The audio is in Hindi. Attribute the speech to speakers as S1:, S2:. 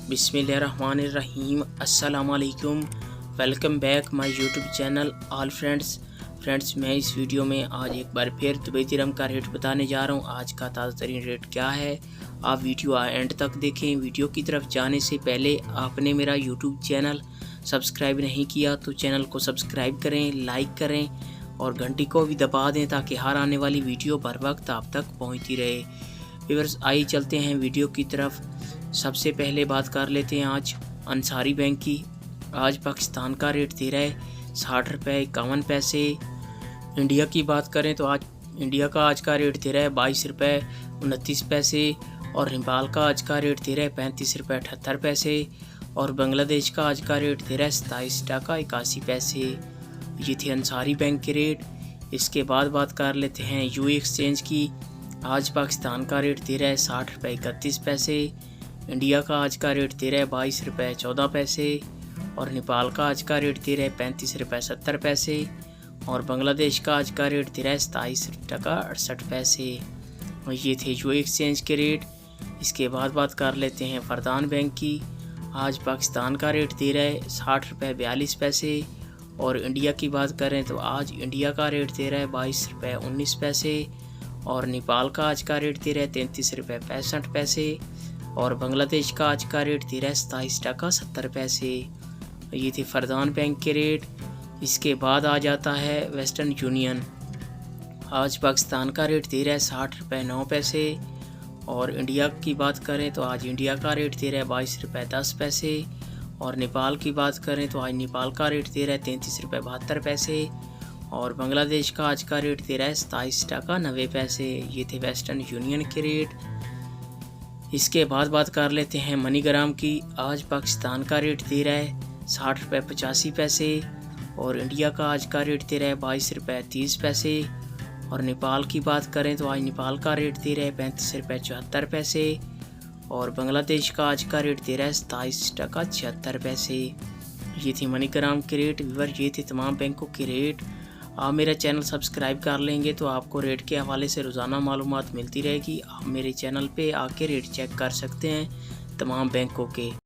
S1: बिस्मिल्लाहिर्रहमानिर्रहीम। अस्सलाम वालेकुम। Welcome back my YouTube channel all friends. मैं इस वीडियो में आज एक बार फिर दुबई दिरहम का रेट बताने जा रहा हूँ। आज का ताज़ा तरीन रेट क्या है, आप वीडियो एंड तक देखें। वीडियो की तरफ जाने से पहले आपने मेरा यूट्यूब चैनल सब्सक्राइब नहीं किया तो चैनल को सब्सक्राइब करें, लाइक करें और घंटी को भी दबा दें ताकि हर आने वाली वीडियो बर वक्त आप तक पहुँचती रहे। व्यूअर्स, आइए चलते हैं वीडियो की तरफ। सबसे पहले बात कर लेते हैं आज अंसारी बैंक की। आज पाकिस्तान का रेट दे रहा है 60 रुपये 51 पैसे। इंडिया की बात करें तो आज इंडिया का आज का रेट दे रहा है 22 रुपये 29 पैसे और नेपाल का आज का रेट दे रहा है 35 रुपये 78 पैसे और बांग्लादेश का आज का रेट दे रहा है 27 टका 81 पैसे। ये थे अंसारी बैंक के रेट। इसके बाद बात कर लेते हैं यूए एक्सचेंज की। आज पाकिस्तान का रेट दे रहा है 60 रुपये 31 पैसे। इंडिया का आज का रेट दे रहा है 22 रुपये 14 पैसे और नेपाल का आज का रेट दे रहा है 35 रुपये 70 पैसे और बांग्लादेश का आज का रेट दे रहा है 27 टका 68 पैसे। और ये थे यूए एक्सचेंज के रेट। इसके बाद बात कर लेते हैं फरदान बैंक की। आज पाकिस्तान का रेट दे रहा है 60 रुपये 42 पैसे और इंडिया की बात करें तो आज इंडिया का रेट दे रहा है 22 रुपये 19 पैसे और नेपाल का आज का रेट दे रहा है 33 रुपये 65 पैसे और बांग्लादेश का आज का रेट दे रहा है 27 टका 70 पैसे। ये थे फरदान बैंक के रेट। इसके बाद आ जाता है वेस्टर्न यूनियन। आज पाकिस्तान का रेट दे रहा है 60 रुपये 9 पैसे और इंडिया की बात करें तो आज इंडिया का रेट दे रहा है 22 रुपये 10 पैसे और नेपाल की बात करें तो आज नेपाल का रेट दे रहा है 33 रुपये 72 पैसे और बांग्लादेश का आज का रेट दे रहा है 27 टका 90 पैसे। ये थे वेस्टर्न यूनियन के रेट। इसके बाद बात कर लेते हैं मनीग्राम की। आज पाकिस्तान का रेट दे रहा है 60 रुपये 85 पैसे और इंडिया का आज का रेट दे रहा है 22 रुपये 30 पैसे और नेपाल की बात करें तो आज नेपाल का रेट दे रहा है 35 रुपये 74 पैसे और बांग्लादेश का आज का रेट दे रहा है 27 टका 76 पैसे। ये थी मनीग्राम के रेट। व्यूअर, ये थे तमाम बैंकों के रेट। आप मेरा चैनल सब्सक्राइब कर लेंगे तो आपको रेट के हवाले से रोज़ाना मालूमात मिलती रहेगी। आप मेरे चैनल पे आके रेट चेक कर सकते हैं तमाम बैंकों के।